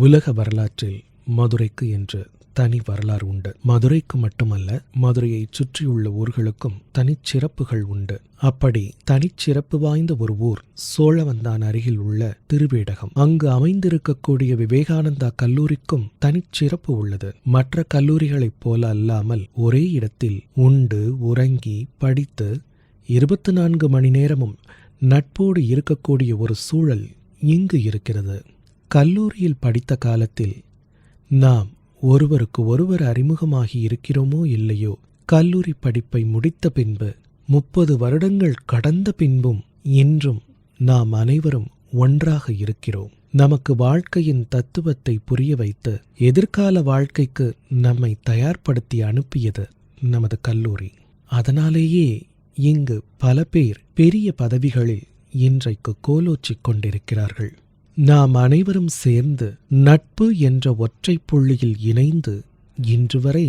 உலக வரலாற்றில் மதுரைக்கு என்று தனி வரலாறு உண்டு. மதுரைக்கு மட்டுமல்ல, மதுரையை சுற்றியுள்ள ஊர்களுக்கும் தனிச்சிறப்புகள் உண்டு. அப்படி தனிச்சிறப்பு வாய்ந்த ஒரு ஊர் சோழவந்தான் அருகில் உள்ள திருவேடகம். அங்கு அமைந்திருக்கக்கூடிய விவேகானந்தா கல்லூரிக்கும் தனிச்சிறப்பு உள்ளது. மற்ற கல்லூரிகளைப் போல அல்லாமல் ஒரே இடத்தில் உண்டு உறங்கி படித்து 24 மணி நேரமும் நட்போடு இருக்கக்கூடிய ஒரு சூழல் இங்கு இருக்கிறது. கல்லூரியில் படித்த காலத்தில் நாம் ஒருவருக்கு ஒருவர் அறிமுகமாகி இருக்கிறோமோ இல்லையோ, கல்லூரி படிப்பை முடித்த பின்பு 30 வருடங்கள் கடந்த பின்பும் இன்றும் நாம் அனைவரும் ஒன்றாக இருக்கிறோம். நமக்கு வாழ்க்கையின் தத்துவத்தை புரிய வைத்து எதிர்கால வாழ்க்கைக்கு நம்மை தயார்படுத்தி அனுப்பியது நமது கல்லூரி. அதனாலேயே இங்கு பல பேர் பெரிய பதவிகளில் இன்றைக்கு கோலோச்சிக் கொண்டிருக்கிறார்கள். நாம் அனைவரும் சேர்ந்து நட்பு என்ற ஒற்றை புள்ளியில் இணைந்து இன்று வரை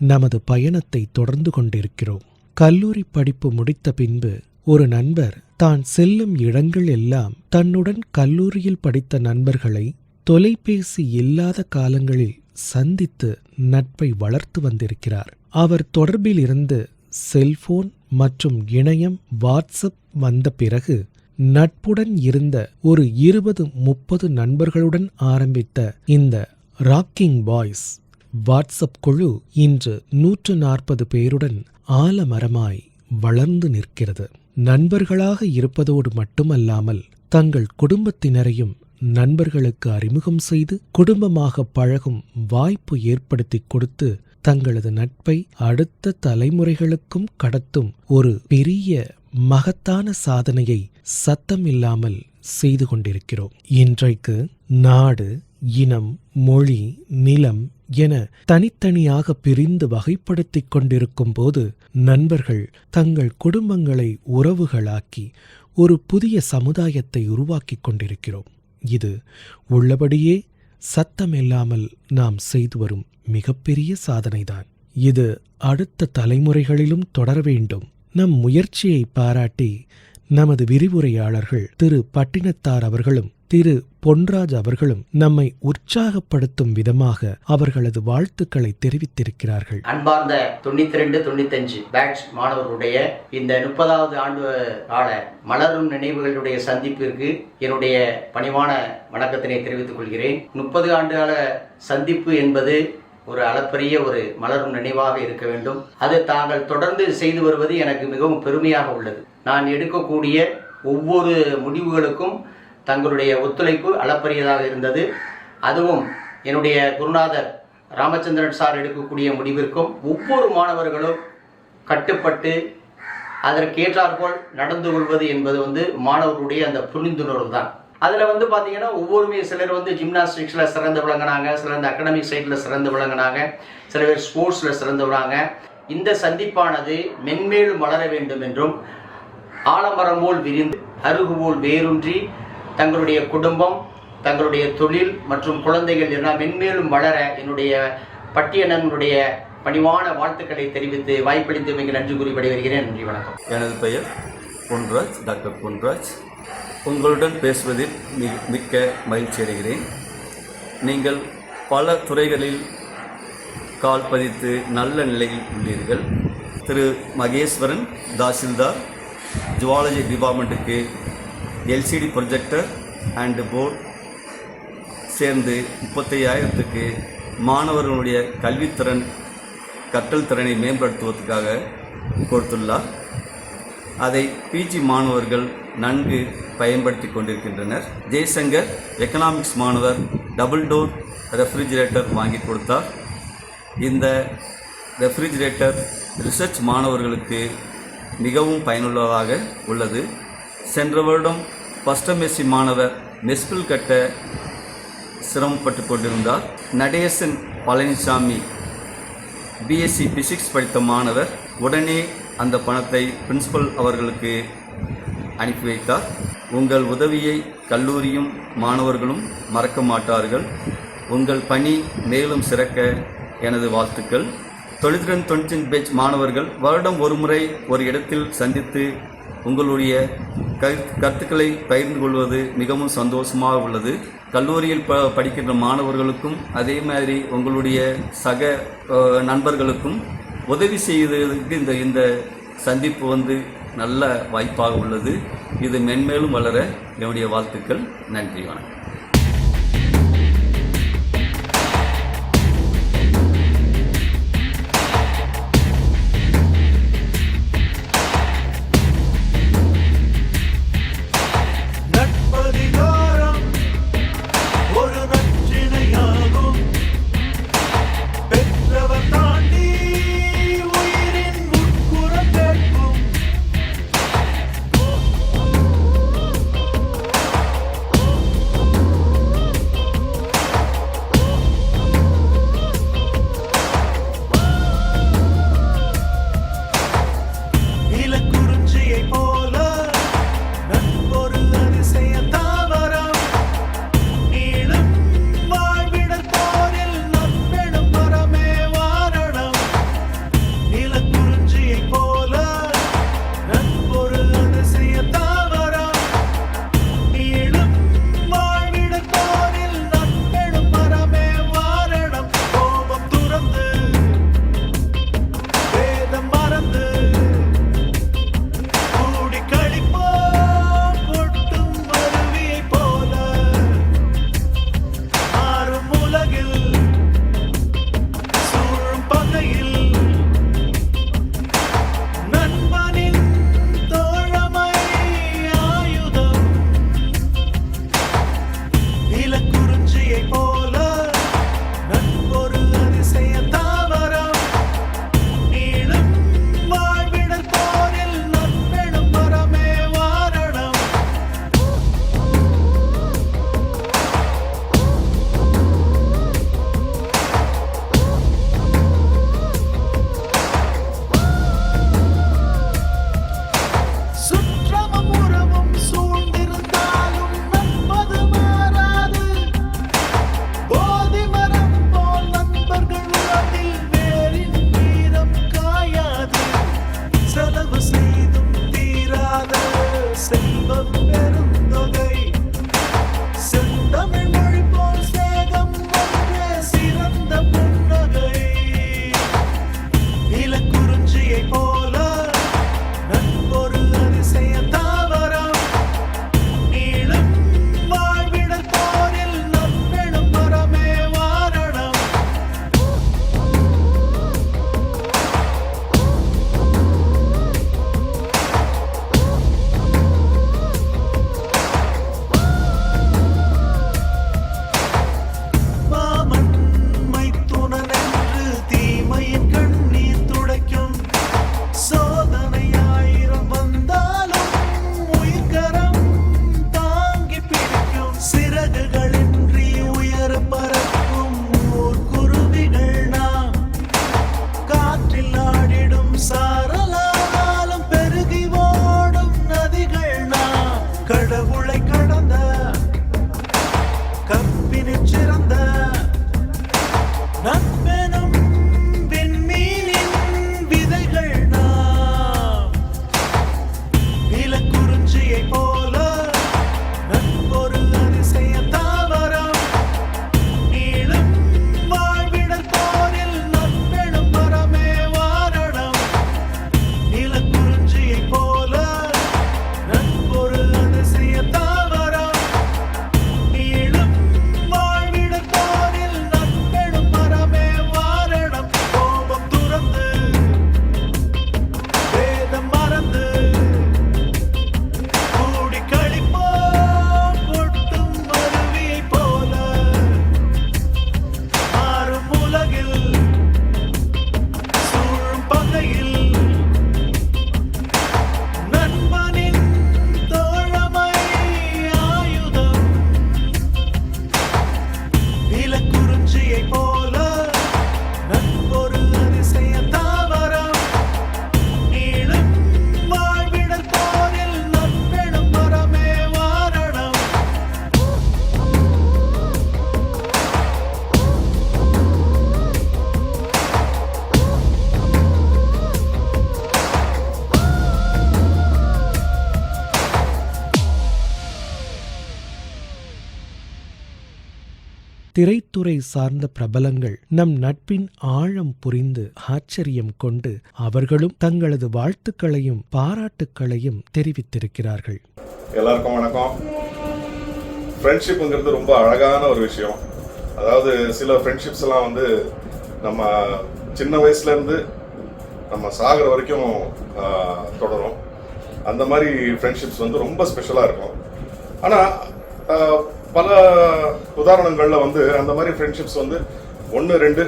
நமது பயணத்தை தொடர்ந்து கொண்டிருக்கிறோம். கல்லூரி படிப்பு முடித்த பின்பு ஒரு நண்பர் தான் செல்லும் இடங்கள் எல்லாம் தன்னுடன் கல்லூரியில் படித்த நண்பர்களை தொலைபேசி இல்லாத காலங்களில் சந்தித்து நட்பை வளர்த்து வந்திருக்கிறார். அவர் தொடர்பில் இருந்து செல்போன் மற்றும் இணையம், வாட்ஸ்அப் வந்த பிறகு நட்புடன் இருந்த ஒரு 20-30 நண்பர்களுடன் ஆரம்பித்த இந்த ராக்கிங் பாய்ஸ் வாட்ஸ்அப் குழு இன்று 140 பேருடன் ஆலமரமாய் வளர்ந்து நிற்கிறது. நண்பர்களாக இருப்பதோடு மட்டுமல்லாமல் தங்கள் குடும்பத்தினரையும் நண்பர்களுக்கு அறிமுகம் செய்து குடும்பமாக பழகும் வாய்ப்பு ஏற்படுத்தி கொடுத்து தங்களது நட்பை அடுத்த தலைமுறைகளுக்கும் கடத்தும் ஒரு பெரிய மகத்தான சாதனையை சத்தமில்லாமல் செய்து கொண்டிருக்கிறோம். இன்றைக்கு நாடு, இனம், மொழி, நிலம் என தனித்தனியாக பிரிந்து வகைப்படுத்திக் கொண்டிருக்கும் போது நண்பர்கள் தங்கள் குடும்பங்களை உறவுகளாக்கி ஒரு புதிய சமுதாயத்தை உருவாக்கிக் கொண்டிருக்கிறோம். இது உள்ளபடியே சத்தமில்லாமல் நாம் செய்து வரும் மிகப்பெரிய சாதனைதான். இது அடுத்த தலைமுறைகளிலும் தொடர வேண்டும். நம் முயற்சியை பாராட்டி நமது விரிவுரையாளர்கள் திரு பட்டினத்தார் அவர்களும் திரு பொன்ராஜ் அவர்களும் நம்மை உற்சாகப்படுத்தும் விதமாக அவர்களது வாழ்த்துக்களை தெரிவித்திருக்கிறார்கள். அன்பார்ந்த 92-95 பேட்ச் மாணவர்களுடைய இந்த 30வது ஆண்டு கால மலரும் நினைவுகளுடைய சந்திப்பிற்கு என்னுடைய பணிவான வணக்கத்தினை தெரிவித்துக் கொள்கிறேன். 30 ஆண்டு கால சந்திப்பு என்பது ஒரு அளப்பரிய ஒரு மலரும் நினைவாக இருக்க வேண்டும். அது தாங்கள் தொடர்ந்து செய்து வருவது எனக்கு மிகவும் பெருமையாக உள்ளது. நான் எடுக்கக்கூடிய ஒவ்வொரு முடிவுகளுக்கும் தங்களுடைய ஒத்துழைப்பு அளப்பரியதாக இருந்தது. அதுவும் என்னுடைய குருநாதர் ராமச்சந்திரன் சார் எடுக்கக்கூடிய முடிவிற்கும் ஒவ்வொரு மாணவர்களும் கட்டுப்பட்டு அதற்கேற்றாற்போல் நடந்து கொள்வது என்பது மாணவர்களுடைய அந்த புரிந்துணர்வு தான். அதில் பார்த்தீங்கன்னா ஒவ்வொருமே சிலர் ஜிம்னாஸ்டிக்ஸில் சிறந்து விளங்கினாங்க, சிலர் இந்த அகடமிக் சைடில் சிறந்து விளங்கினாங்க, சில பேர் ஸ்போர்ட்ஸில் சிறந்து விளங்க. இந்த சந்திப்பானது மென்மேலும் வளர வேண்டும் என்றும் ஆலமரம் போல் விரிந்து அருகுபோல் வேரூன்றி தங்களுடைய குடும்பம், தங்களுடைய தொழில் மற்றும் குழந்தைகள் எல்லாம் மென்மேலும் வளர என்னுடைய பட்டியலனுடைய பணிவான வாழ்த்துக்களை தெரிவித்து வாய்ப்பளித்து மிக நன்றி கூறி விடைபெறுகிறேன். நன்றி, வணக்கம். எனது பெயர் பொன்ராஜ், டாக்டர் பொன்ராஜ். உங்களுடன் பேசுவதில் மிக்க மகிழ்ச்சி அடைகிறேன். நீங்கள் பல துறைகளில் கால் பதித்து நல்ல நிலையில் உள்ளீர்கள். திரு மகேஸ்வரன் தாசில்தார் ஜுவாலஜி டிபார்ட்மெண்ட்டுக்கு எல்சிடி ப்ரொஜெக்டர் அண்டு போர்ட் சேர்ந்து 35,000க்கு மாணவர்களுடைய கல்வித்திறன் கற்றல் திறனை மேம்படுத்துவதற்காக கொடுத்துள்ளார். அதை பிஜி மாணவர்கள் நன்கு பயன்படுத்தி கொண்டிருக்கின்றனர். ஜெய்சங்கர் எக்கனாமிக்ஸ் மாணவர் டபுள் டோர் ரெஃப்ரிஜிரேட்டர் வாங்கி கொடுத்தார். இந்த ரெஃப்ரிஜிரேட்டர் ரிசர்ச் மாணவர்களுக்கு மிகவும் பயனுள்ளதாக உள்ளது. சென்ற வருடம் ஃபர்ஸ்ட் எம்எஸ்சி மாணவர் மெஸ்பில் கட்ட சிரமப்பட்டு கொண்டிருந்தார். நடேசன் பழனிசாமி பிஎஸ்சி பிசிக்ஸ் படித்த மாணவர் உடனே அந்த பணத்தை பிரின்சிபல் அவர்களுக்கு அனுப்பி வைத்தார். உங்கள் உதவியை கல்லூரியும் மாணவர்களும் மறக்க மாட்டார்கள். உங்கள் பணி மேலும் சிறக்க எனது வாழ்த்துக்கள். 92-95 பேட்ச் மாணவர்கள் வருடம் ஒரு முறை ஒரு இடத்தில் சந்தித்து உங்களுடைய கருத்துக்களை பகிர்ந்து கொள்வது மிகவும் சந்தோஷமாக உள்ளது. கல்லூரியில் படிக்கின்ற மாணவர்களுக்கும் அதே மாதிரி உங்களுடைய சக நண்பர்களுக்கும் உதவி செய்வதற்கு இந்த சந்திப்பு நல்ல வாய்ப்பாக உள்ளது. இது மென்மேலும் வளர என்னுடைய வாழ்த்துக்கள். நன்றி, வணக்கம். திரைத்துறை சார்ந்த பிரபலங்கள் நம் நட்பின் ஆழம் புரிந்து ஆச்சரியம் கொண்டு அவர்களும் தங்களது வாழ்த்துக்களையும் பாராட்டுக்களையும் தெரிவித்திருக்கிறார்கள். எல்லாருக்கும் வணக்கம். ஃப்ரெண்ட்ஷிப்புங்கிறது ரொம்ப அழகான ஒரு விஷயம். அதாவது சில ஃப்ரெண்ட்ஷிப்ஸ் எல்லாம் வந்து நம்ம சின்ன வயசுலேருந்து நம்ம சாகிற வரைக்கும் தொடரும். அந்த மாதிரி ஃப்ரெண்ட்ஷிப்ஸ் வந்து ரொம்ப ஸ்பெஷலாக இருக்கும். ஆனால் பல உதாரணங்களில் வந்து அந்த மாதிரி ஃப்ரெண்ட்ஷிப்ஸ் வந்து 1 2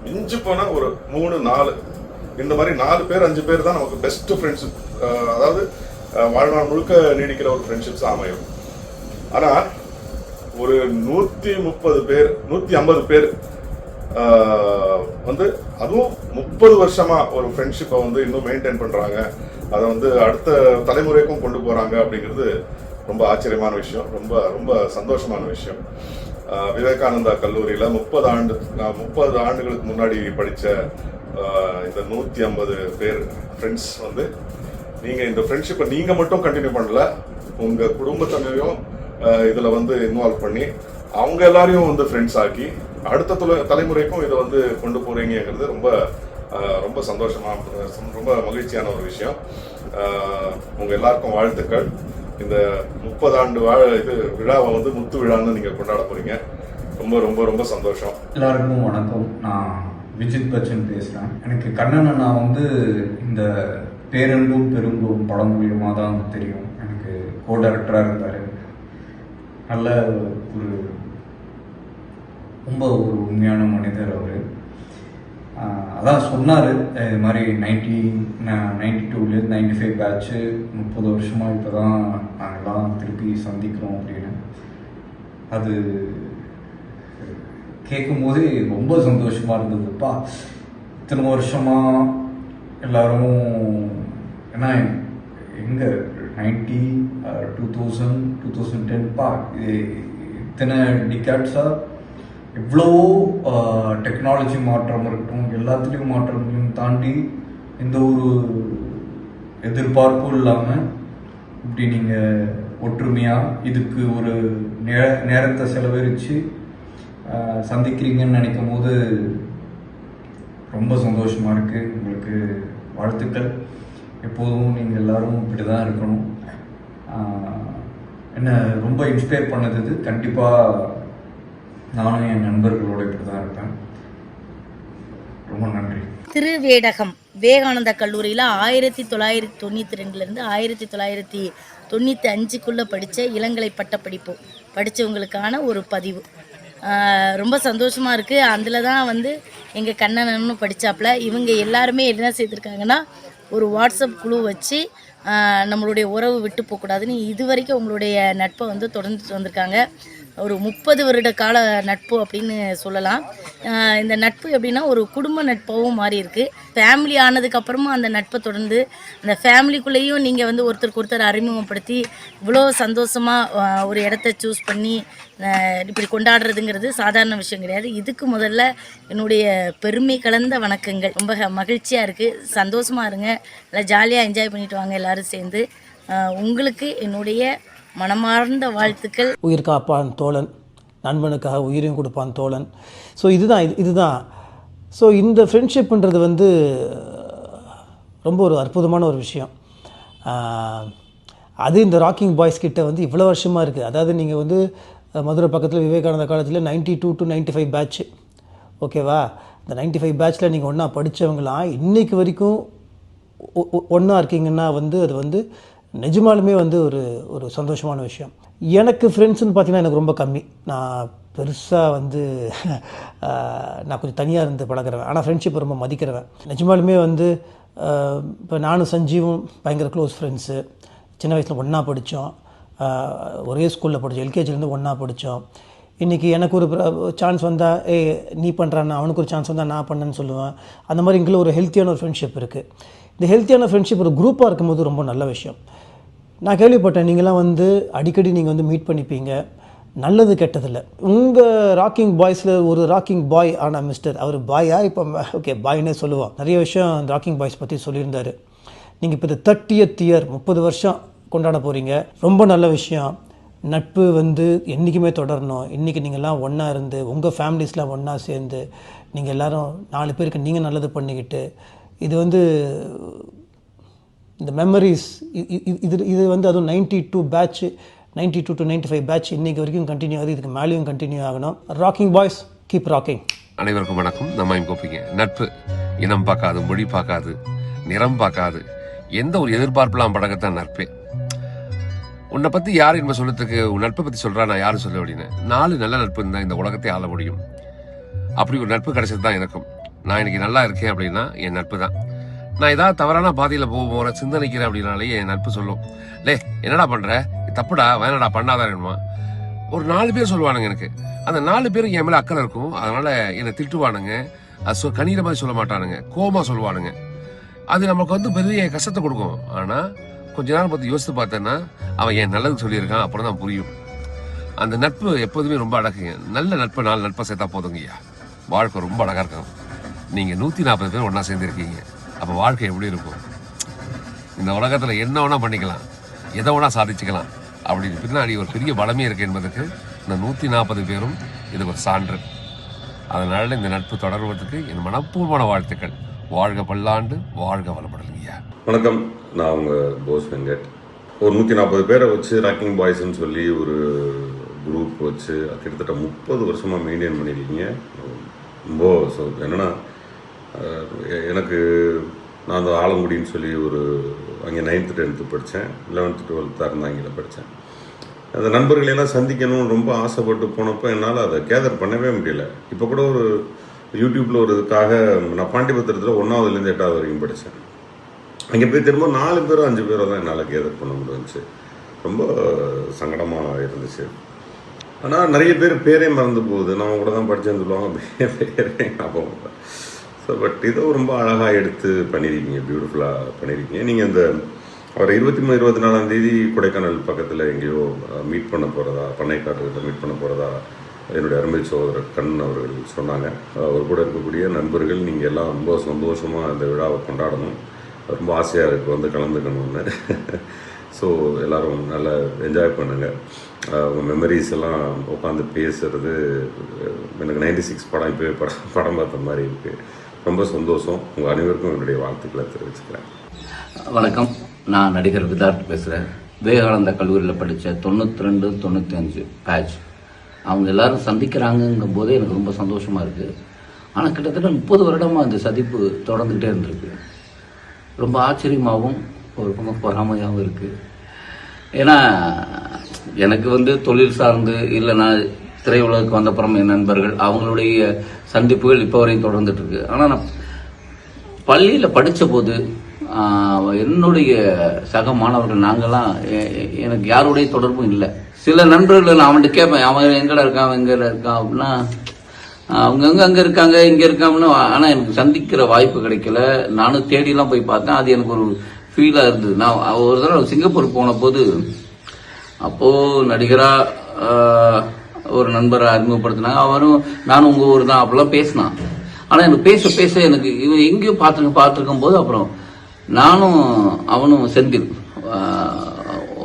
மிஞ்சி போனால் ஒரு 3 4 இந்த மாதிரி 4 பேர் 5 பேர் தான் நமக்கு பெஸ்ட் ஃப்ரெண்ட்ஷிப், அதாவது வாழ்நாள் முழுக்க நீடிக்கிற ஒரு ஃப்ரெண்ட்ஷிப்ஸ் அமையும். ஆனால் ஒரு 130 பேர் 150 பேர் வந்து அதுவும் 30 வருஷமா ஒரு ஃப்ரெண்ட்ஷிப்பை வந்து இன்னும் மெயின்டைன் பண்றாங்க, அதை வந்து அடுத்த தலைமுறைக்கும் கொண்டு போறாங்க அப்படிங்கிறது ரொம்ப ஆச்சரியமான விஷயம், ரொம்ப ரொம்ப சந்தோஷமான விஷயம். விவேகானந்தா கல்லூரியில 30 ஆண்டுகளுக்கு முன்னாடி படிச்ச இந்த 150 பேர் ஃப்ரெண்ட்ஸ் வந்து நீங்க இந்த ஃப்ரெண்ட்ஷிப்பை நீங்க மட்டும் கண்டினியூ பண்ணல, உங்க குடும்பத்தினரையும் இதுல வந்து இன்வால்வ் பண்ணி அவங்க எல்லாரையும் வந்து ஃப்ரெண்ட்ஸ் ஆக்கி அடுத்த தலைமுறைக்கும் இதை வந்து கொண்டு போறீங்கிறது ரொம்ப ரொம்ப சந்தோஷமா, ரொம்ப மகிழ்ச்சியான ஒரு விஷயம். உங்க எல்லாருக்கும் வாழ்த்துக்கள். இந்த 30 ஆண்டு விழாவை வந்து முத்து விழான்னு நீங்க கொண்டாட போறீங்க. ரொம்ப ரொம்ப ரொம்ப சந்தோஷம். எல்லாருக்கும் வணக்கம். நான் விஜித் பச்சன் பேசுறேன். எனக்கு கண்ணன் அண்ணா வந்து இந்த பேரன்பும் பெரும்பும் படம் மூலியமாக தான் தெரியும். எனக்கு கோ டைரக்டராக இருந்தார். நல்ல ஒரு ரொம்ப ஒரு உண்மையான மனிதர் அவர். அதான் சொன்னார், இது மாதிரி 92 95 பேட்ச்சு 30 வருஷமாக இப்போ தான் நாங்கள்லாம் திருப்பி சந்திக்கிறோம் அப்படின்னு. அது கேட்கும் போது ரொம்ப சந்தோஷமாக இருந்ததுப்பா. இத்தனை வருஷமாக எல்லாரும் ஏன்னா எங்கே 90 2000 2010 இத்தனை டிகேட்ஸாக எவ்வளவோ டெக்னாலஜி மாற்றம் இருக்கட்டும், எல்லாத்துலேயும் மாற்றங்களையும் தாண்டி எந்த ஒரு எதிர்பார்ப்பும் இல்லாமல் இப்படி நீங்கள் ஒற்றுமையாக இதுக்கு ஒரு நேரத்தை செலவழித்து சந்திக்கிறீங்கன்னு நினைக்கும் போது ரொம்ப சந்தோஷமாக இருக்குது. உங்களுக்கு வாழ்த்துக்கள். எப்போதும் நீங்கள் எல்லோரும் இப்படி தான் இருக்கணும். என்ன ரொம்ப இன்ஸ்பயர் பண்ணது கண்டிப்பாக நானும் என் நண்பர்களோட இப்படி தான் இருப்பேன். ரொம்ப நன்றி. திருவேடகம் விவேகானந்தா கல்லூரியில் 1992 1995 படித்த இளங்கலை பட்டப்படிப்பு படித்தவங்களுக்கான ஒரு பதிவு. ரொம்ப சந்தோஷமாக இருக்குது. அதில் தான் வந்து எங்கள் கண்ணனும் படித்தாப்புல. இவங்க எல்லாருமே என்ன செய்திருக்காங்கன்னா ஒரு வாட்ஸ்அப் குழு வச்சு நம்மளுடைய உறவு விட்டு போகக்கூடாதுன்னு இது வரைக்கும் உங்களுடைய நட்பை வந்து தொடர்ந்துட்டு வந்திருக்காங்க. ஒரு 30 வருட கால நட்பு அப்படின்னு சொல்லலாம். இந்த நட்பு எப்படின்னா ஒரு குடும்ப நட்பாகவும் மாறி இருக்குது. ஃபேமிலி ஆனதுக்கப்புறமும் அந்த நட்பை தொடர்ந்து அந்த ஃபேமிலிக்குள்ளேயும் நீங்கள் வந்து ஒருத்தருக்கு ஒருத்தர் அறிமுகப்படுத்தி இவ்வளோ சந்தோஷமாக ஒரு இடத்த சூஸ் பண்ணி இப்படி கொண்டாடுறதுங்கிறது சாதாரண விஷயம் கிடையாது. இதுக்கு முதல்ல என்னுடைய பெருமை கலந்த வணக்கங்கள். ரொம்ப மகிழ்ச்சியாக இருக்குது. சந்தோஷமாக இருங்க, நல்லா ஜாலியாக என்ஜாய் பண்ணிட்டு வாங்க எல்லோரும் சேர்ந்து. உங்களுக்கு என்னுடைய மனமார்ந்த வாழ்த்துக்கள். உயிர் காப்பான் தோழன், நண்பனுக்காக உயிரையும் கொடுப்பான் தோழன். ஸோ இதுதான் ஸோ இந்த ஃப்ரெண்ட்ஷிப்புன்றது வந்து ரொம்ப ஒரு அற்புதமான ஒரு விஷயம். அது இந்த ராக்கிங் பாய்ஸ் கிட்ட வந்து இவ்வளோ வருஷமாக இருக்குது. அதாவது நீங்கள் வந்து மதுரை பக்கத்தில் விவேகானந்தா காலத்தில் 92 to 95 பேட்ச்சு, ஓகேவா? இந்த 95 பேட்ச்சில் நீங்கள் ஒன்றா படித்தவங்களாம் இன்றைக்கு வரைக்கும் ஒன்றா இருக்கீங்கன்னா வந்து அது வந்து நிஜமாலுமே வந்து ஒரு சந்தோஷமான விஷயம். எனக்கு ஃப்ரெண்ட்ஸுன்னு பார்த்தீங்கன்னா எனக்கு ரொம்ப கம்மி. நான் பெருசாக வந்து நான் கொஞ்சம் தனியாக இருந்து பழகிறவன். ஆனால் ஃப்ரெண்ட்ஷிப்பை ரொம்ப மதிக்கிறவன். நிஜமாலுமே வந்து இப்போ நானும் சஞ்சீவும் பயங்கர க்ளோஸ் ஃப்ரெண்ட்ஸு. சின்ன வயசில் ஒன்றா படித்தோம், ஒரே ஸ்கூலில் படித்தோம், எல்கேஜிலேருந்து ஒன்றா படித்தோம். இன்றைக்கி எனக்கு ஒரு சான்ஸ் வந்தால் நீ பண்ணுறான்னா அவனுக்கு ஒரு சான்ஸ் வந்தால் நான் பண்ணேன்னு சொல்லுவேன். அந்த மாதிரி எங்களுக்கு ஒரு ஹெல்த்தியான ஒரு ஃப்ரெண்ட்ஷிப் இருக்குது. இந்த ஹெல்த்தியான ஃப்ரெண்ட்ஷிப் ஒரு குரூப்பாக இருக்கும்போது ரொம்ப நல்ல விஷயம். நான் கேள்விப்பட்டேன் நீங்களாம் வந்து அடிக்கடி நீங்கள் வந்து மீட் பண்ணிப்பீங்க, நல்லது கெட்டதில்லை. உங்கள் ராக்கிங் பாய்ஸில் ஒரு ராக்கிங் பாய் ஆனால் மிஸ்டர் அவர் பாயா இப்போ ஓகே பாய்னே சொல்லுவோம். நிறைய விஷயம் அந்த ராக்கிங் பாய்ஸ் பற்றி சொல்லியிருந்தார். நீங்கள் இப்போ இந்த 30th இயர் 30 வருஷம் கொண்டாட போகிறீங்க. ரொம்ப நல்ல விஷயம். நட்பு வந்து என்றைக்குமே தொடரணும். இன்றைக்கி நீங்கள்லாம் ஒன்றா இருந்து உங்கள் ஃபேமிலிஸ்லாம் ஒன்றா சேர்ந்து நீங்கள் எல்லோரும் 4 பேருக்கு நீங்கள் நல்லது பண்ணிக்கிட்டு இது வந்து இந்த மெமரிஸ் இது வந்து அதுவும் 92 பேட்ச் 92 to 95 பேட்ச் இன்றைக்கி வரைக்கும் கண்டினியூ ஆகுது. இதுக்கு மேலேயும் கண்டினியூ ஆகணும். Rocking boys, keep rocking. அனைவருக்கும் வணக்கம். நம்ம கோப்பிங்க. நட்பு இனம் பார்க்காது, மொழி பார்க்காது, நிறம் பார்க்காது, எந்த ஒரு எதிர்பார்ப்பெல்லாம் பழகத்தான் நட்பே. உன்னை பற்றி யார் என்பது சொல்லத்துக்கு உன் நட்பை பற்றி சொல்கிறா, நான் யாரும் சொல்ல அப்படின்னு 4 நல்ல நட்பு இருந்தால் இந்த உலகத்தை ஆள முடியும். அப்படி ஒரு நட்பு கிடைச்சது தான் எனக்கும். நான் இன்னைக்கு நல்லா இருக்கேன் அப்படின்னா என் நட்பு தான். நான் ஏதாவது தவறான பாதையில் போகிறேன், சிந்தனைக்கிறேன் அப்படின்னாலே என் நட்பு சொல்லும், லே என்னடா பண்ணுற, தப்புடா, வேணடா, பண்ணாதான் வேணுமா. ஒரு 4 பேர் சொல்லுவானுங்க எனக்கு. அந்த 4 பேரும் என் மேலே அக்கறை இருக்கும். அதனால் என்னை திட்டுவானுங்க. அது கண்ணீரை மாதிரி சொல்ல மாட்டானுங்க, கோபமாக சொல்லுவானுங்க. அது நமக்கு வந்து பெரிய கஷ்டத்தை கொடுக்கும். ஆனால் கொஞ்ச நேரம் பார்த்து யோசித்து பார்த்தேன்னா அவன் என் நல்லது சொல்லியிருக்கான், அப்புறம் தான் புரியும். அந்த நட்பு எப்போதுமே ரொம்ப அழகுங்க. நல்ல நட்பை 4 நட்பை சேர்த்தா போதுங்கய்யா, வாழ்க்கை ரொம்ப அழகாக இருக்கும். நீங்கள் 140 பேர் ஒன்றா சேர்ந்துருக்கீங்க, அப்போ வாழ்க்கை எப்படி இருக்கும்? இந்த உலகத்தில் என்ன வேணால் பண்ணிக்கலாம், எதை வேணால் சாதிச்சுக்கலாம். அப்படின்னு பின்னாடி ஒரு பெரிய பலமே இருக்குது என்பதற்கு இந்த 140 பேரும் இதுக்கு ஒரு சான்று. அதனால இந்த நட்பு தொடர்வதற்கு என் மனப்பூர்வமான வாழ்த்துக்கள். வாழ்க பல்லாண்டு, வாழ்க வளமுடலுங்கய்யா. வணக்கம், நான் உங்கள் போஸ் வெங்கட். ஒரு 140 பேரை வச்சு ராக்கிங் பாய்ஸ்ன்னு சொல்லி ஒரு குரூப் வச்சு கிட்டத்தட்ட 30 வருஷமாக மெயின்டைன் பண்ணியிருக்கீங்க. ரொம்ப என்னென்னா, எனக்கு நான் அந்த ஆலங்குடின்னு சொல்லி ஒரு அங்கே 9th 10th படித்தேன், 11th 12th அறந்தாங்கில் படித்தேன். அந்த நண்பர்களெல்லாம் சந்திக்கணும்னு ரொம்ப ஆசைப்பட்டு போனப்போ என்னால் அதை கேதர் பண்ணவே முடியல. இப்போ கூட ஒரு யூடியூப்பில் ஒரு இதுக்காக நான் பாண்டிபத்திரத்தில் 1ஆவதுலேருந்து 8ஆவது வரைக்கும் படித்தேன். அங்கே போய் திரும்ப 4 பேரோ 5 பேரோ தான் என்னால் கேதர் பண்ண முடிஞ்சிச்சு. ரொம்ப சங்கடமாக இருந்துச்சு. ஆனால் நிறைய பேர் பேரே மறந்து போகுது. நான் கூட தான் படித்தேன்னு சொல்லுவாங்க, பேரே ஞாபகம் இல்லை. ஸோ பட் இதை ரொம்ப அழகாக எடுத்து பண்ணியிருக்கீங்க, பியூட்டிஃபுல்லாக பண்ணியிருக்கீங்க. நீங்கள் இந்த அவர் 23 24ஆம் தேதி கொடைக்கானல் பக்கத்தில் எங்கேயோ மீட் பண்ண போகிறதா, பண்ணைக்காரர்கிட்ட மீட் பண்ண போகிறதா என்னுடைய அருமை சகோதரர் கண் அவர்கள் சொன்னாங்க. அவர் கூட இருக்கக்கூடிய நண்பர்கள் நீங்கள் எல்லாம் ரொம்ப சந்தோஷமாக இந்த விழாவை கொண்டாடணும், ரொம்ப ஆசையாக இருக்குது வந்து கலந்துக்கணும்னு. ஸோ எல்லோரும் நல்லா என்ஜாய் பண்ணுங்கள். உங்கள் மெமரிஸ் எல்லாம் உட்காந்து பேசுகிறது எனக்கு 96 படம் இப்போவே படம் பார்த்த மாதிரி இருக்குது. ரொம்ப சந்தோஷம். உங்கள் அனைவருக்கும் என்னுடைய வாழ்த்துக்களை தெரிவிச்சுக்கிறேன். வணக்கம், நான் நடிகர் விதார்த் பேசுகிறேன். விவேகானந்தா கல்லூரியில் படித்த 92 95 பேட்ச் அவங்க எல்லாரும் சந்திக்கிறாங்கங்கும் போதே எனக்கு ரொம்ப சந்தோஷமாக இருக்குது. ஆனால் கிட்டத்தட்ட 30 வருடமாக அந்த சந்திப்பு தொடர்ந்துகிட்டே இருந்திருக்கு. ரொம்ப ஆச்சரியமாகவும் ஒரு பக்கம் பொறாமையாகவும் இருக்குது. ஏன்னா எனக்கு வந்து தொழில் சார்ந்து இல்லை, நான் திரையுலகுக்கு வந்தப்புறம் என் நண்பர்கள் அவங்களுடைய சந்திப்புகள் இப்போ வரையும் தொடர்ந்துட்டு இருக்கு. ஆனால் நான் பள்ளியில் படித்த போது என்னுடைய சக மாணவர்கள் நாங்கள்லாம் எனக்கு யாருடைய தொடர்பும் இல்லை. சில நண்பர்கள் நான் அவன்கிட்ட கேட்பேன், அவன் எங்கடா இருக்கான், அவன் எங்கே இருக்கான் அப்படின்னா அவங்க அங்கே இருக்காங்க, இங்கே இருக்காங்கன்னு. ஆனால் எனக்கு சந்திக்கிற வாய்ப்பு கிடைக்கல. நானும் தேடிலாம் போய் பார்த்தேன். அது எனக்கு ஒரு ஃபீலாக இருந்தது. நான் ஒரு தடவை சிங்கப்பூர் போன போது அப்போது நடிகராக ஒரு நண்பரை அறிமுகப்படுத்தினாங்க. அவரும் நானும் உங்கள் ஊர் தான் அப்படிலாம் பேசினான். ஆனால் எனக்கு பேச பேச எனக்கு இவன் எங்கேயோ பார்த்துருக்கும் போது அப்புறம் நானும் அவனும் செந்தில்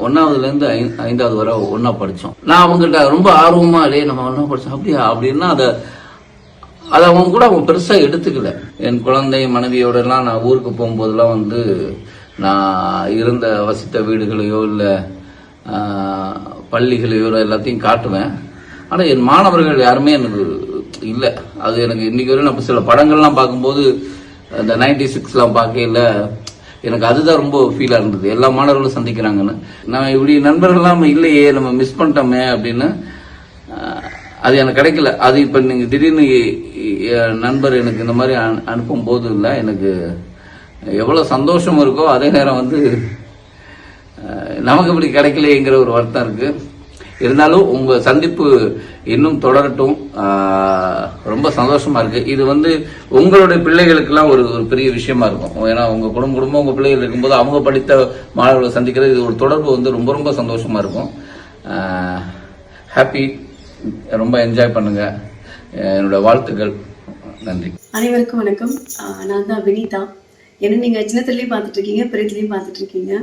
1ஆவதுலேருந்து 5ஆவது வரை ஒன்றா படித்தோம். நான் அவங்ககிட்ட ரொம்ப ஆர்வமாக இல்லையே நம்ம ஒன்றா படித்தோம் அப்படியா அப்படின்னா அதை அவங்க கூட அவன் பெருசாக எடுத்துக்கல. என் குழந்தை மனைவியோடலாம் நான் ஊருக்கு போகும்போதெல்லாம் வந்து நான் வசித்த வீடுகளையோ இல்லை பள்ளிகளையோ எல்லாத்தையும் காட்டுவேன். ஆனால் என் மாணவர்கள் யாருமே எனக்கு இல்லை. அது எனக்கு இன்றைக்கி வரையும் நம்ம சில படங்கள்லாம் பார்க்கும்போது இந்த 96 பார்க்கல எனக்கு அதுதான் ரொம்ப ஃபீலாக இருந்தது. எல்லா மாணவர்களும் சந்திக்கிறாங்கன்னு. நான் இப்படி நண்பர்கள்லாம் இல்லையே, நம்ம மிஸ் பண்ணிட்டோமே அப்படின்னு அது எனக்கு கிடைக்கல. அது இப்போ நீங்கள் திடீர்னு நண்பர் எனக்கு இந்த மாதிரி அனுப்பும் போது இல்லை, எனக்கு எவ்வளோ சந்தோஷம் இருக்கோ அதே நேரம் வந்து நமக்கு இப்படி கிடைக்கலையேங்கிற ஒரு வருத்தம் இருக்குது. இருந்தாலும் உங்கள் சந்திப்பு இன்னும் தொடரட்டும். ரொம்ப சந்தோஷமாக இருக்குது. இது வந்து உங்களுடைய பிள்ளைகளுக்கெல்லாம் ஒரு பெரிய விஷயமா இருக்கும். ஏன்னா உங்கள் குடும்பம் உங்கள் பிள்ளைகள் இருக்கும்போது அவங்க படித்த மாணவர்களை சந்திக்கிறது, இது ஒரு தொடர்பு வந்து ரொம்ப ரொம்ப சந்தோஷமாக இருக்கும். ஹாப்பி, ரொம்ப என்ஜாய் பண்ணுங்கள். என்னோட வாழ்த்துக்கள். நன்றி. அனைவருக்கும் வணக்கம். நான் தான் வினிதா. ஏன்னா நீங்கள் சின்னத்துலேயும் பார்த்துட்ருக்கீங்க, பெரியத்துலேயும் பார்த்துட்ருக்கீங்க.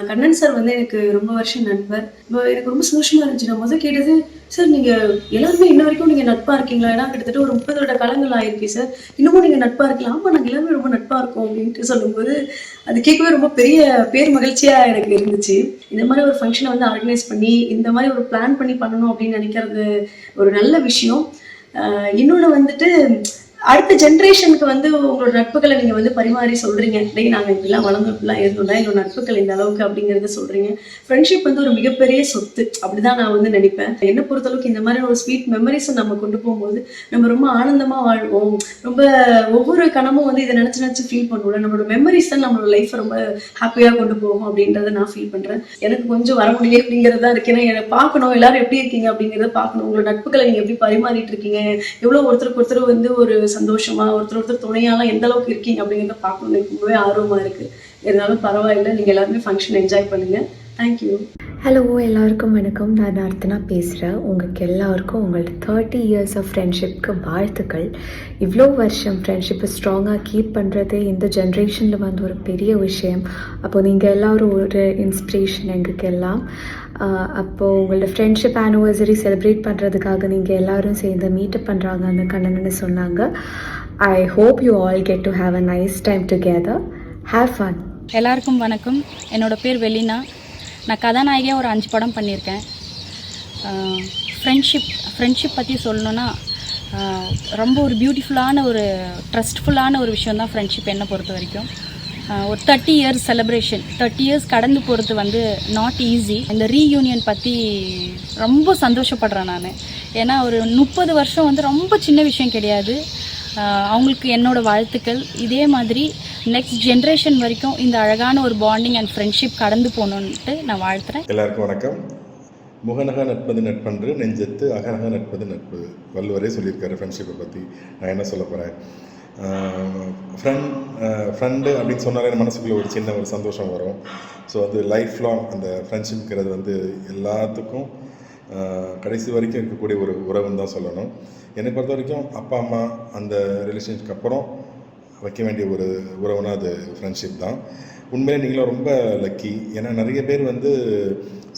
கண்ணன் சார் வந்து எனக்கு ரொம்ப வருஷம் நண்பர். இப்போ எனக்கு ரொம்ப சந்தோஷமா இருந்துச்சு. நான் முதல் கேட்டது, சார் நீங்கள் எல்லாருமே இன்ன வரைக்கும் நீங்கள் நட்பாக இருக்கீங்களா? ஏன்னா கிட்டத்தட்ட ஒரு 30 வருட காலங்கள் ஆயிருக்கு சார், இன்னமும் நீங்கள் நட்பாக இருக்கலாம். ஆமாம், நாங்கள் எல்லாருமே ரொம்ப நட்பாக இருக்கோம் அப்படின்ட்டு சொல்லும்போது அது கேட்கவே ரொம்ப பெரிய பேர் மகிழ்ச்சியாக எனக்கு இருந்துச்சு. இந்த மாதிரி ஒரு ஃபங்க்ஷனை வந்து ஆர்கனைஸ் பண்ணி இந்த மாதிரி ஒரு பிளான் பண்ணி பண்ணணும் அப்படின்னு நினைக்கிறது ஒரு நல்ல விஷயம். இன்னொன்று வந்துட்டு அடுத்த ஜென்ரேஷனுக்கு வந்து உங்களோட நட்புகளை நீங்கள் வந்து பரிமாறி சொல்கிறீங்க. டேய் நாங்கள் இப்படிலாம் வளர்ந்து இப்படிலாம் இருந்தோம்னா எங்களோட நட்புகள் இந்த அளவுக்கு அப்படிங்கிறத சொல்கிறீங்க. ஃப்ரெண்ட்ஷிப் வந்து ஒரு மிகப்பெரிய சொத்து, அப்படிதான் நான் வந்து நினைப்பேன். என்னை பொறுத்தளவுக்கு இந்த மாதிரி ஒரு ஸ்வீட் மெமரிஸை நம்ம கொண்டு போகும்போது நம்ம ரொம்ப ஆனந்தமாக வாழ்வோம். ரொம்ப ஒவ்வொரு கணமும் வந்து இதை நினச்சி ஃபீல் பண்ணுவோம். நம்மளோட மெமரிஸ் தான் நம்மளோட லைஃப்பை ரொம்ப ஹாப்பியாக கொண்டு போகும் அப்படின்றத நான் ஃபீல் பண்ணுறேன். எனக்கு கொஞ்சம் வர முடியல அப்படிங்கிறதா இருக்கு. ஏன்னா எனக்கு பார்க்கணும் எல்லாரும் எப்படி இருக்கீங்க அப்படிங்கிறத பார்க்கணும். உங்களோட நட்புகளை நீங்கள் எப்படி பரிமாறிட்டு இருக்கீங்க, எவ்வளோ ஒருத்தருக்கு ஒருத்தர் வந்து ஒரு சந்தோஷமா ஒருத்தர் துணையாலாம் எந்த அளவுக்கு இருக்கீங்க அப்படிங்கிறத பார்க்கணும்னு எனக்கு ரொம்பவே ஆர்வமாக இருக்குது. இருந்தாலும் பரவாயில்லை, நீங்கள் எல்லாருமே ஃபங்க்ஷன் என்ஜாய் பண்ணுங்கள். தேங்க்யூ. ஹலோ, எல்லாருக்கும் வணக்கம். நான் அர்த்தனா பேசுகிறேன். உங்களுக்கு எல்லாருக்கும் உங்களோட 30 years ஆஃப் ஃப்ரெண்ட்ஷிப்க்கு வாழ்த்துக்கள். இவ்வளோ வருஷம் ஃப்ரெண்ட்ஷிப்பை ஸ்ட்ராங்காக கீப் பண்ணுறது இந்த ஜென்ரேஷனில் வந்து ஒரு பெரிய விஷயம். அப்போது நீங்கள் எல்லோரும் ஒரு இன்ஸ்பிரேஷன் எங்களுக்கு எல்லாம். அப்போது உங்களோட ஃப்ரெண்ட்ஷிப் ஆனிவர்சரி செலிப்ரேட் பண்ணுறதுக்காக நீங்கள் எல்லோரும் சேர்ந்து மீட்டப் பண்ணுறாங்க அந்த கண்ணன்னு சொன்னாங்க. I hope you all get to have a nice time together. Have fun. எல்லாருக்கும் வணக்கம். என்னோடய பேர் வெலினா. நான் கதாநாயகியாக ஒரு 5 படம் பண்ணியிருக்கேன். ஃப்ரெண்ட்ஷிப் பற்றி சொல்லணுன்னா ரொம்ப ஒரு பியூட்டிஃபுல்லான ஒரு ட்ரஸ்ட்ஃபுல்லான ஒரு விஷயம் தான் ஃப்ரெண்ட்ஷிப் என்னை பொறுத்த வரைக்கும். ஒரு 30 years செலிப்ரேஷன், 30 years கடந்து போகிறது வந்து நாட் ஈஸி. இந்த ரீயூனியன் பற்றி ரொம்ப சந்தோஷப்படுறேன் நான். ஏன்னா ஒரு 30 வருஷம் வந்து ரொம்ப சின்ன விஷயம் கிடையாது. அவங்களுக்கு என்னோட வாழ்த்துக்கள். இதே மாதிரி நெக்ஸ்ட் ஜென்ரேஷன் வரைக்கும் இந்த அழகான ஒரு பாண்டிங் அண்ட் ஃப்ரெண்ட்ஷிப் கடந்து போகணுன்ட்டு நான் வாழ்த்துறேன். எல்லாருக்கும் வணக்கம். முகநக நட்பது நட்பன்று, நெஞ்சத்து அகநக நட்பது நட்பு. வள்ளுவரே சொல்லியிருக்காரு ஃப்ரெண்ட்ஷிப்பை பற்றி. நான் என்ன சொல்ல போகிறேன், ஃப்ரெண்டு அப்படின்னு சொன்னாலே மனசுக்குள்ளே ஒரு சின்ன ஒரு சந்தோஷம் வரும். ஸோ அது லைஃப் லாங் அந்த ஃப்ரெண்ட்ஷிப்ங்கிறது வந்து எல்லாத்துக்கும் கடைசி வரைக்கும் இருக்கக்கூடிய ஒரு உறவுன்னு தான் சொல்லணும். என்னை பொறுத்த வரைக்கும் அப்பா அம்மா அந்த ரிலேஷன்ஷிப்க்கு அப்புறம் வைக்க வேண்டிய ஒரு உறவுனா அது ஃப்ரெண்ட்ஷிப் தான். உண்மையிலே நீங்களும் ரொம்ப லக்கி. ஏன்னா நிறைய பேர் வந்து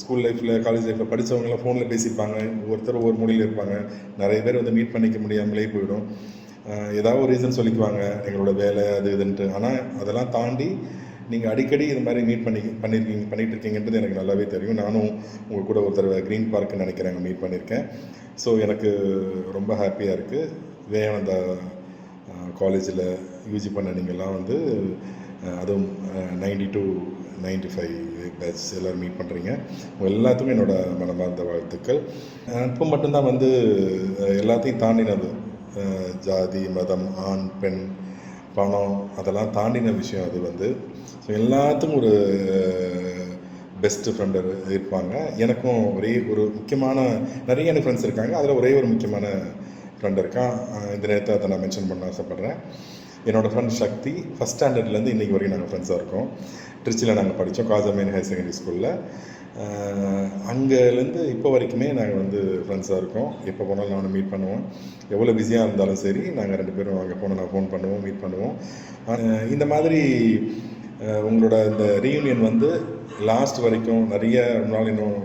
ஸ்கூல் லைஃப்பில் காலேஜ் லைஃப்பில் படித்தவங்களாம் ஃபோனில் பேசியிருப்பாங்க, ஒவ்வொருத்தர் ஒவ்வொரு மொழியில் இருப்பாங்க. நிறைய பேர் வந்து மீட் பண்ணிக்க முடியாமலே போயிடும். ஏதாவது ஒரு ரீசன் சொல்லிக்குவாங்க, எங்களோட வேலை அது இதுன்ட்டு. ஆனால் அதெல்லாம் தாண்டி நீங்கள் அடிக்கடி இது மாதிரி மீட் பண்ணிட்டு இருக்கீங்கன்றது எனக்கு நல்லாவே தெரியும். நானும் உங்கள் கூட ஒரு தடவை க்ரீன் பார்க்குன்னு நினைக்கிறேன் அங்கே மீட் பண்ணியிருக்கேன். ஸோ எனக்கு ரொம்ப ஹாப்பியாக இருக்குது. விவேகானந்தா காலேஜில் யூஜி பண்ண நீங்கள்லாம் வந்து அதுவும் 90 to 95 பேட்ச் எல்லோரும் மீட் பண்ணுறீங்க. உங்கள் எல்லாத்துக்கும் என்னோடய மனமார்ந்த வாழ்த்துக்கள். நட்பு மட்டும்தான் வந்து எல்லாத்தையும் தாண்டினது. ஜாதி, மதம், ஆண், பெண், பணம் அதெல்லாம் தாண்டின விஷயம் அது வந்து. ஸோ எல்லாத்துக்கும் ஒரு பெஸ்ட்டு ஃப்ரெண்டு இருப்பாங்க. எனக்கும் ஒரே ஒரு முக்கியமான நிறைய எனக்கு ஃப்ரெண்ட்ஸ் இருக்காங்க. அதில் ஒரே ஒரு முக்கியமான ஃப்ரெண்ட் இருக்கான். இந்த நேரத்தை அதை நான் மென்ஷன் பண்ண ஆசைப்பட்றேன். என்னோடய ஃப்ரெண்ட் சக்தி. ஃபஸ்ட் ஸ்டாண்டர்ட்லேருந்து இன்றைக்கி வரைக்கும் நாங்கள் ஃப்ரெண்ட்ஸாக இருக்கோம். திருச்சியில் நாங்கள் படித்தோம், காசமேன் ஹையர் செகண்டரி ஸ்கூலில். அங்கேருந்து இப்போ வரைக்குமே நாங்கள் வந்து ஃப்ரெண்ட்ஸாக இருக்கோம். எப்போ போனாலும் நான் மீட் பண்ணுவோம். எவ்வளோ பிஸியாக இருந்தாலும் சரி, நாங்கள் 2 பேரும் அங்கே போனால் நான் ஃபோன் பண்ணுவோம், மீட் பண்ணுவோம். இந்த மாதிரி உங்களோட இந்த ரீயூனியன் வந்து லாஸ்ட் வரைக்கும் நிறைய நாள் இன்னும்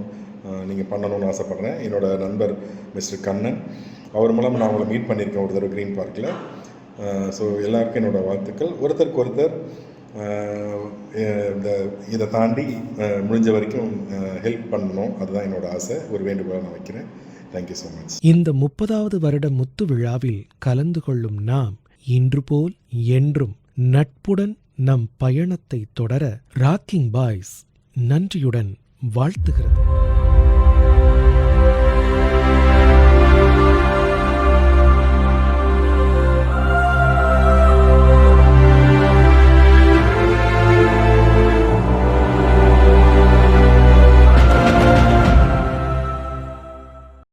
நீங்கள் பண்ணணும்னு ஆசைப்பட்றேன். என்னோடய நண்பர் மிஸ்டர் கண்ணன், அவர் மூலம் நான் உங்களை மீட் பண்ணியிருக்கேன் ஒரு தடவை க்ரீன் பார்க்கில். ஸோ எல்லாருக்கும் என்னோடய வாழ்த்துக்கள். ஒருத்தருக்கு ஒருத்தர் இதை தாண்டி முடிஞ்ச வரைக்கும் ஹெல்ப் பண்ணணும், அதுதான் என்னோட ஆசை. ஒரு வேண்டுகோளாக நான் வைக்கிறேன். Thank you so much. இந்த 30வது வருட முத்து விழாவில் கலந்து கொள்ளும் நாம் இன்று போல் என்றும் நட்புடன் நம் பயணத்தை தொடர ராக்கிங் பாய்ஸ் நன்றியுடன் வாழ்த்துகிறது.